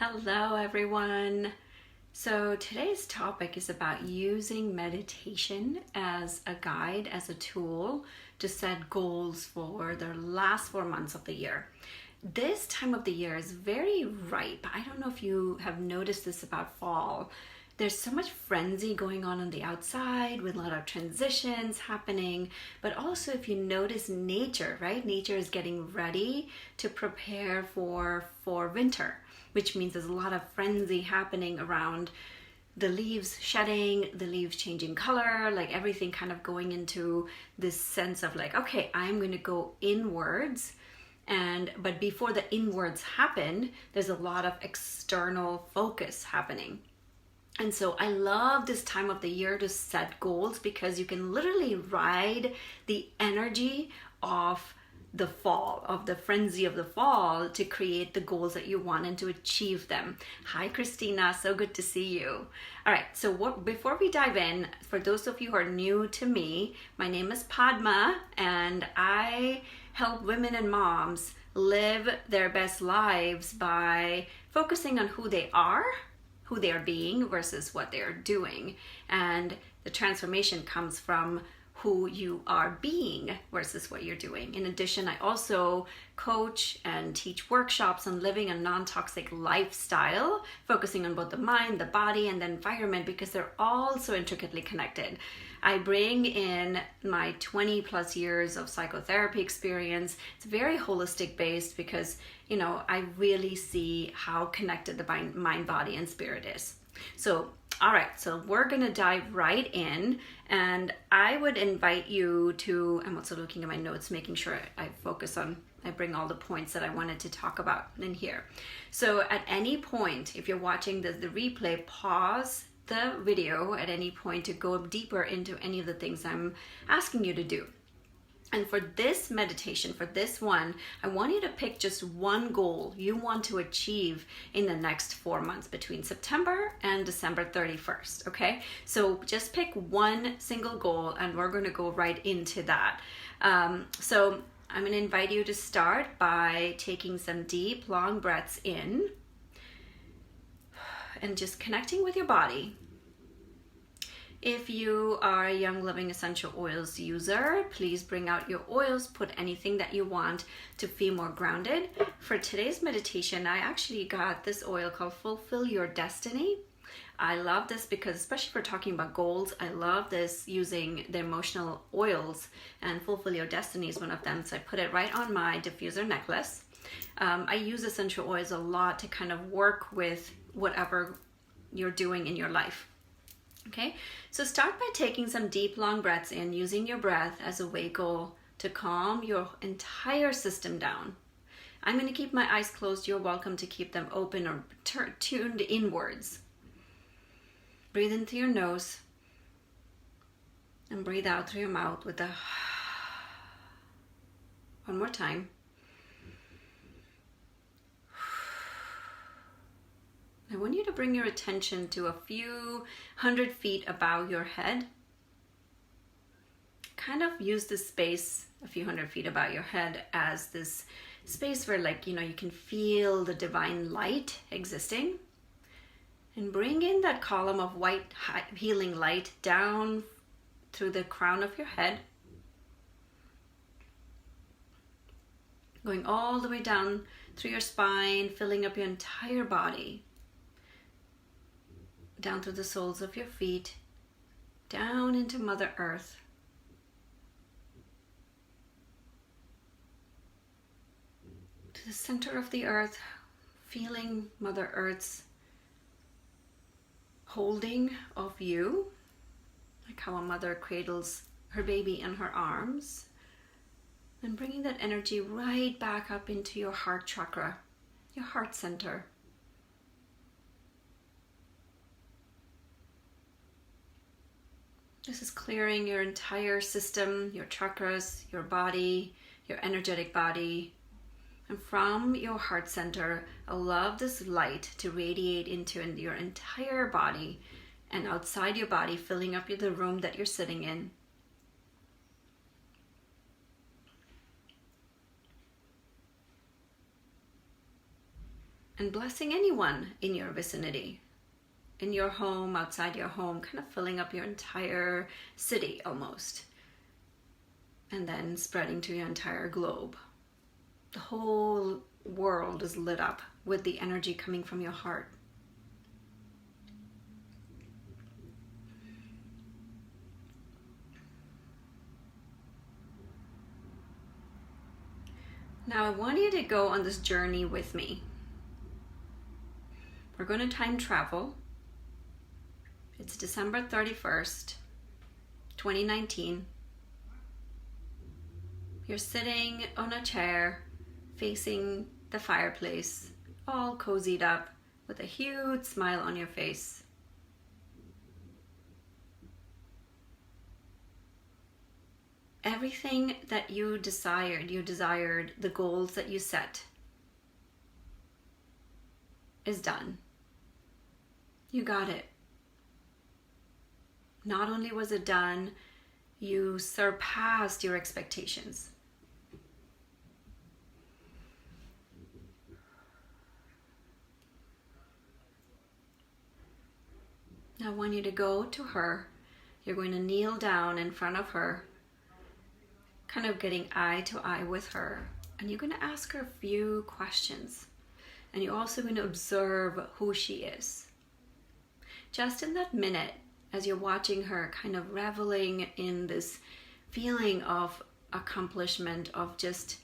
Hello, everyone. So today's topic is about using meditation as a guide, as a tool to set goals for the last 4 months of the year. This time of the year is very ripe. I don't know if you have noticed this about fall. There's so much frenzy going on the outside with a lot of transitions happening, but also if you notice nature, right? Nature is getting ready to prepare for winter, which means there's a lot of frenzy happening around the leaves shedding, the leaves changing color, like everything kind of going into this sense of like, okay, I'm going to go inwards. But before the inwards happen, there's a lot of external focus happening. And so I love this time of the year to set goals because you can literally ride the energy of the fall, of the frenzy of the fall, to create the goals that you want and to achieve them. Hi, Christina. So good to see you. All right. So before we dive in, for those of you who are new to me, my name is Padma, and I help women and moms live their best lives by focusing on who they are being versus what they're doing. And the transformation comes from who you are being versus what you're doing. In addition, I also coach and teach workshops on living a non-toxic lifestyle, focusing on both the mind, the body, and the environment, because they're all so intricately connected. I bring in my 20 plus years of psychotherapy experience. It's very holistic based because, I really see how connected the mind, body, and spirit is. So, all right, so we're going to dive right in, and I would invite you to, I'm also looking at my notes, making sure I bring all the points that I wanted to talk about in here. So at any point, if you're watching the replay, pause the video at any point to go deeper into any of the things I'm asking you to do. And for this meditation, for this one, I want you to pick just one goal you want to achieve in the next 4 months between September and December 31st, okay? So just pick one single goal and we're going to go right into that. So I'm going to invite you to start by taking some deep, long breaths in and just connecting with your body. If you are a Young Living Essential Oils user, please bring out your oils, put anything that you want to feel more grounded. For today's meditation, I actually got this oil called Fulfill Your Destiny. I love this because, especially if we're talking about goals, I love this using the emotional oils, and Fulfill Your Destiny is one of them. So I put it right on my diffuser necklace. I use essential oils a lot to kind of work with whatever you're doing in your life. Okay, so start by taking some deep, long breaths in, using your breath as a vehicle to calm your entire system down. I'm going to keep my eyes closed. You're welcome to keep them open or tuned inwards. Breathe in through your nose and breathe out through your mouth with a one more time. I want you to bring your attention to a few 100 feet above your head. Kind of use this space a few 100 feet above your head as this space where, you can feel the divine light existing. And bring in that column of white healing light down through the crown of your head, going all the way down through your spine, filling up your entire body, down through the soles of your feet, down into Mother Earth. To the center of the earth, feeling Mother Earth's holding of you, like how a mother cradles her baby in her arms, and bringing that energy right back up into your heart chakra, your heart center. This is clearing your entire system, your chakras, your body, your energetic body. And from your heart center, allow this light to radiate into your entire body and outside your body, filling up the room that you're sitting in. and blessing anyone in your vicinity, in your home, outside your home, kind of filling up your entire city almost, and then spreading to your entire globe. The whole world is lit up with the energy coming from your heart. Now I want you to go on this journey with me. We're going to time travel. It's December 31st, 2019. You're sitting on a chair facing the fireplace, all cozied up with a huge smile on your face. Everything that you desired, the goals that you set, is done. You got it. Not only was it done, you surpassed your expectations. Now I want you to go to her. You're going to kneel down in front of her, kind of getting eye to eye with her. And you're going to ask her a few questions. And you're also going to observe who she is. Just in that minute, as you're watching her kind of reveling in this feeling of accomplishment, of just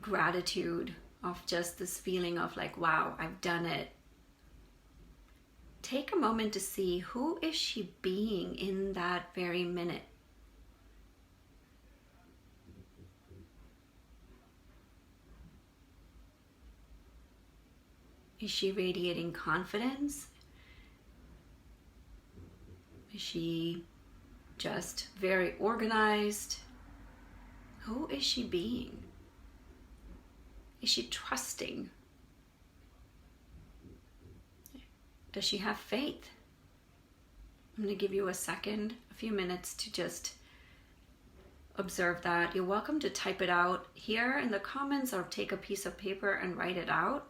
gratitude, of just this feeling of like, wow, I've done it. Take a moment to see, who is she being in that very minute? Is she radiating confidence? Is she just very organized? Who is she being? Is she trusting? Does she have faith? I'm going to give you a few minutes to just observe that. You're welcome to type it out here in the comments or take a piece of paper and write it out.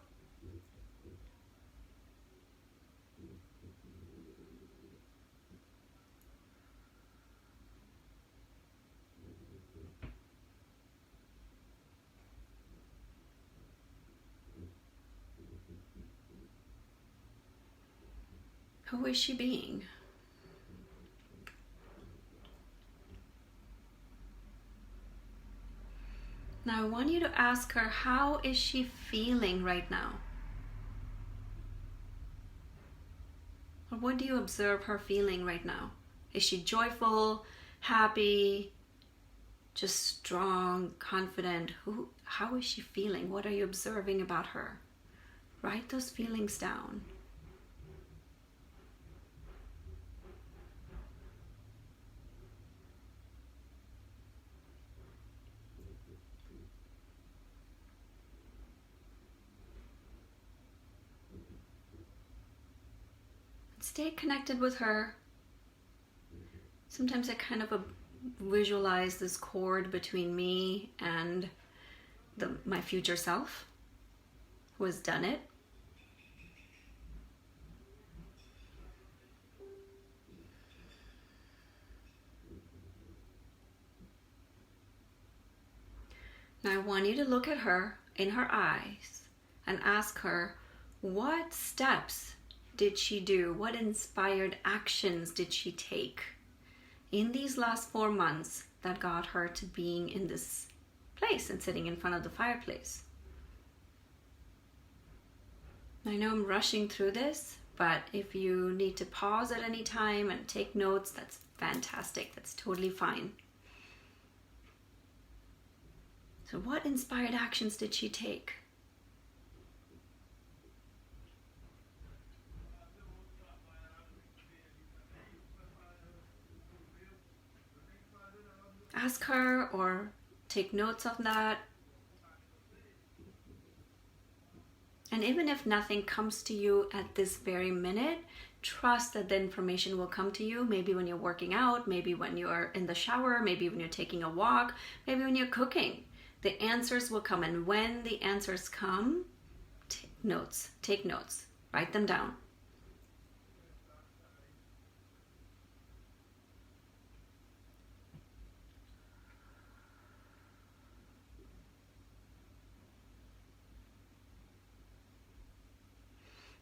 Who is she being? Now I want you to ask her, how is she feeling right now? Or what do you observe her feeling right now? Is she joyful, happy, just strong, confident? How is she feeling? What are you observing about her? Write those feelings down. Stay connected with her. Sometimes I kind of visualize this cord between me and my future self who has done it. Now I want you to look at her in her eyes and ask her, what steps did she do? What inspired actions did she take in these last 4 months that got her to being in this place and sitting in front of the fireplace? I know I'm rushing through this, but if you need to pause at any time and take notes, that's fantastic. That's totally fine. So what inspired actions did she take? Ask her or take notes of that. And even if nothing comes to you at this very minute, trust that the information will come to you. Maybe when you're working out, maybe when you're in the shower, maybe when you're taking a walk, maybe when you're cooking. The answers will come. And when the answers come, notes. Take notes. Write them down.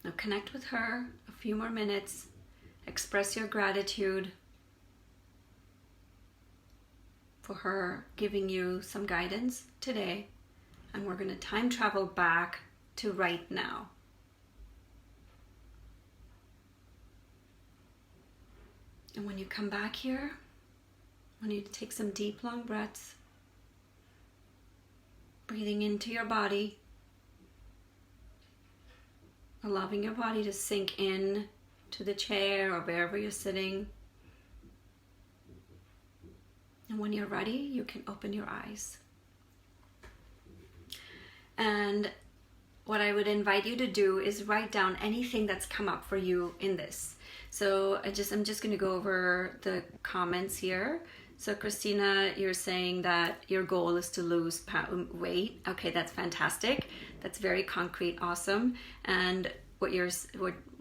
Now connect with her a few more minutes. Express your gratitude for her giving you some guidance today. And we're going to time travel back to right now. And when you come back here, I want you to take some deep, long breaths. Breathing into your body. Allowing your body to sink in to the chair or wherever you're sitting. And when you're ready, you can open your eyes. And what I would invite you to do is write down anything that's come up for you in this. So I'm just going to go over the comments here. So Christina, you're saying that your goal is to lose weight. Okay, that's fantastic. That's very concrete, awesome. And what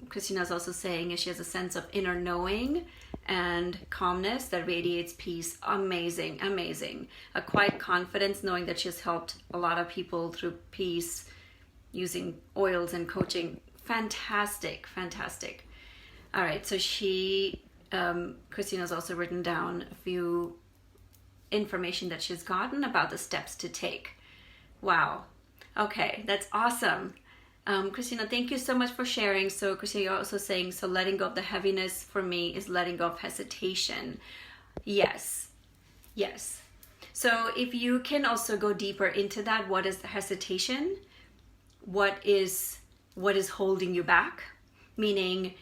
Christina's also saying is she has a sense of inner knowing and calmness that radiates peace. Amazing, amazing. A quiet confidence knowing that she's helped a lot of people through peace using oils and coaching. Fantastic, fantastic. All right, so Christina's also written down a few information that she's gotten about the steps to take. Wow. Okay, that's awesome. Christina, thank you so much for sharing. So Christina, you're also saying, so letting go of the heaviness for me is letting go of hesitation. Yes, yes. So if you can also go deeper into that, what is the hesitation? What is holding you back? Meaning,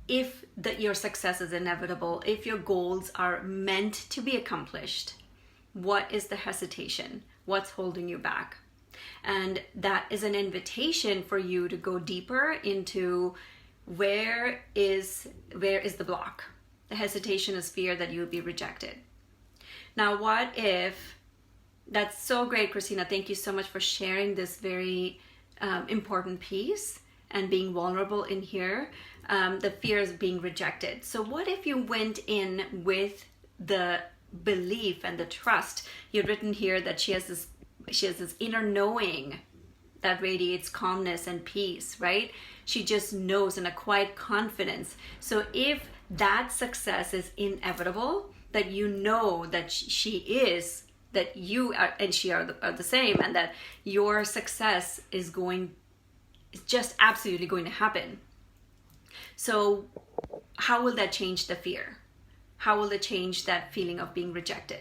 if your success is inevitable, if your goals are meant to be accomplished, what is the hesitation? What's holding you back? And that is an invitation for you to go deeper into where is the block? The hesitation is fear that you would be rejected. Now, what if, that's so great, Christina. Thank you so much for sharing this very important piece and being vulnerable in here. The fear is being rejected. So what if you went in with the belief and the trust? You've written here that she has this inner knowing that radiates calmness and peace, right? She just knows, in a quiet confidence. So if that success is inevitable, that you know that she is, that you are, and she are the same, and that your success is just absolutely going to happen. So how will that change the fear? How will it change that feeling of being rejected?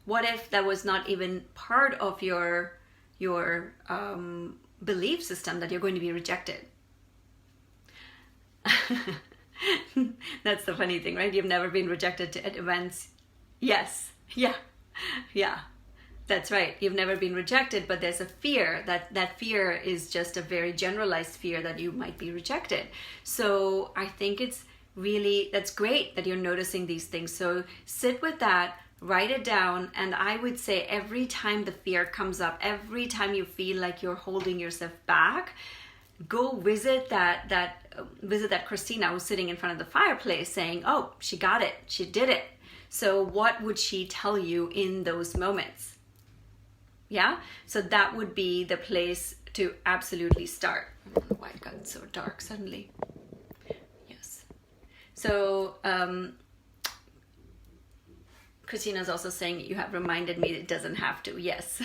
What if that was not even part of your belief system, that you're going to be rejected? That's the funny thing, right? You've never been rejected at events. Yes. Yeah. That's right. You've never been rejected, but there's a fear. That fear is just a very generalized fear that you might be rejected. So I think that's great that you're noticing these things. So sit with that. Write it down, and I would say every time the fear comes up, every time you feel like you're holding yourself back, go visit that Christina who's sitting in front of the fireplace saying, oh, she got it, she did it. So what would she tell you in those moments? Yeah, so that would be the place to absolutely start. I don't know why it got so dark suddenly. Yes. So Christina's also saying, you have reminded me it doesn't have to. Yes.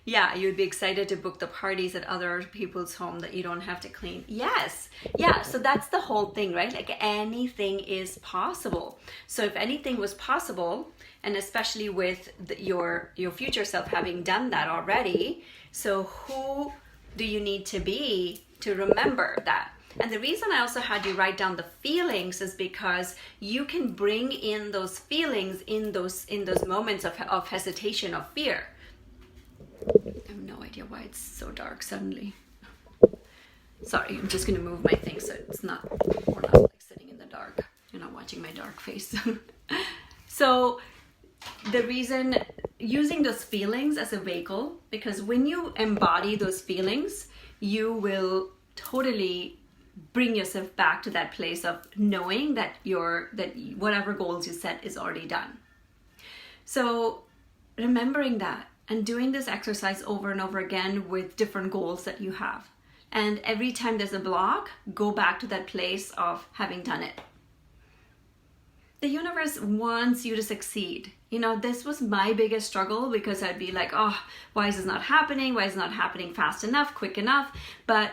Yeah, you'd be excited to book the parties at other people's home that you don't have to clean. Yes. Yeah, so that's the whole thing, right? Like anything is possible. So if anything was possible, and especially with your future self having done that already, so who do you need to be to remember that? And the reason I also had you write down the feelings is because you can bring in those feelings in those moments of hesitation, of fear. I have no idea why it's so dark suddenly. Sorry, I'm just going to move my thing so we're not like sitting in the dark. You're not watching my dark face. So the reason using those feelings as a vehicle, because when you embody those feelings, you will totally bring yourself back to that place of knowing that whatever goals you set is already done. So remembering that and doing this exercise over and over again with different goals that you have. And every time there's a block, go back to that place of having done it. The universe wants you to succeed. You know, this was my biggest struggle, because I'd be like, oh, why is this not happening? Why is it not happening fast enough, quick enough? But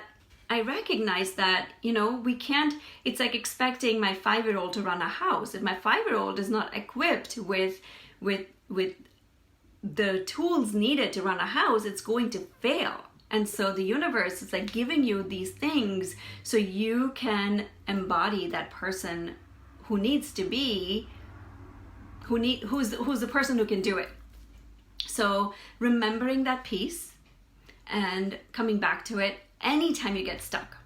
I recognize that, you know, we can't, it's like expecting my 5-year-old to run a house. If my 5-year-old is not equipped with the tools needed to run a house, it's going to fail. And so the universe is like giving you these things so you can embody that person who needs to be, who's the person who can do it. So remembering that piece and coming back to it anytime you get stuck.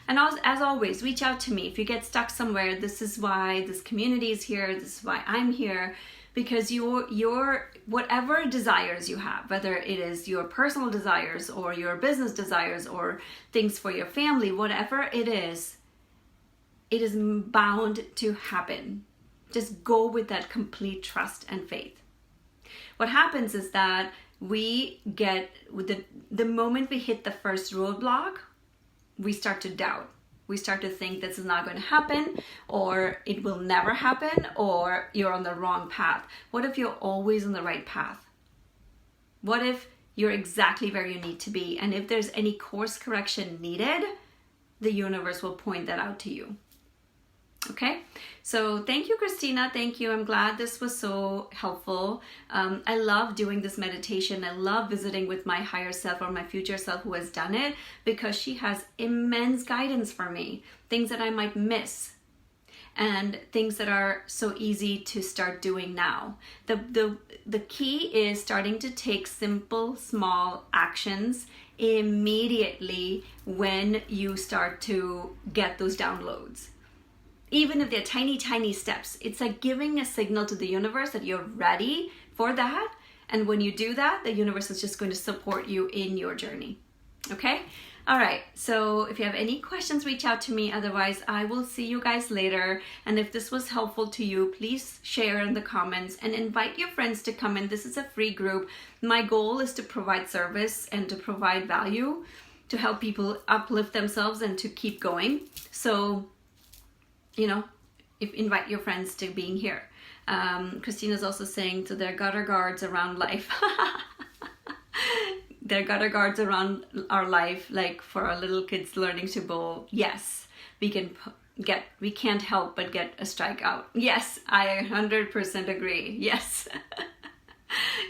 And as always, reach out to me if you get stuck somewhere. This is why this community is here. This is why I'm here. Because your whatever desires you have, whether it is your personal desires or your business desires or things for your family, whatever it is bound to happen. Just go with that complete trust and faith. What happens is that we get, the moment we hit the first roadblock, we start to doubt. We start to think this is not going to happen, or it will never happen, or you're on the wrong path. What if you're always on the right path? What if you're exactly where you need to be? And if there's any course correction needed, the universe will point that out to you. Okay, so thank you, Christina. Thank you. I'm glad this was so helpful. I love doing this meditation. I love visiting with my higher self or my future self who has done it, because she has immense guidance for me, things that I might miss and things that are so easy to start doing now. The key is starting to take simple, small actions immediately when you start to get those downloads. Even if they're tiny, tiny steps, it's like giving a signal to the universe that you're ready for that. And when you do that, the universe is just going to support you in your journey. Okay? All right. So if you have any questions, reach out to me. Otherwise, I will see you guys later. And if this was helpful to you, please share in the comments and invite your friends to come in. This is a free group. My goal is to provide service and to provide value, to help people uplift themselves and to keep going. So, you know, invite your friends to being here. Christina's also saying, so there are gutter guards around life. There are gutter guards around our life, like for our little kids learning to bowl. Yes, we can't help but get a strikeout. Yes, I 100% agree. Yes.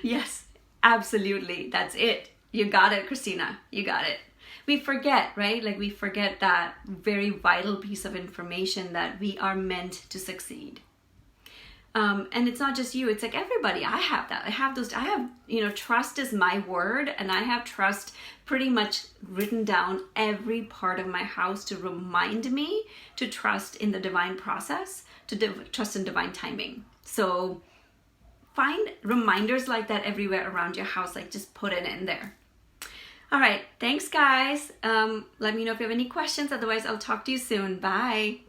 Yes, absolutely. That's it. You got it, Christina. You got it. We forget, right? Like we forget that very vital piece of information that we are meant to succeed. And it's not just you, it's like everybody. I have that. I have, you know, trust is my word, and I have trust pretty much written down every part of my house to remind me to trust in the divine process, to trust in divine timing. So find reminders like that everywhere around your house, like just put it in there. All right, thanks guys. Let me know if you have any questions. Otherwise, I'll talk to you soon. Bye.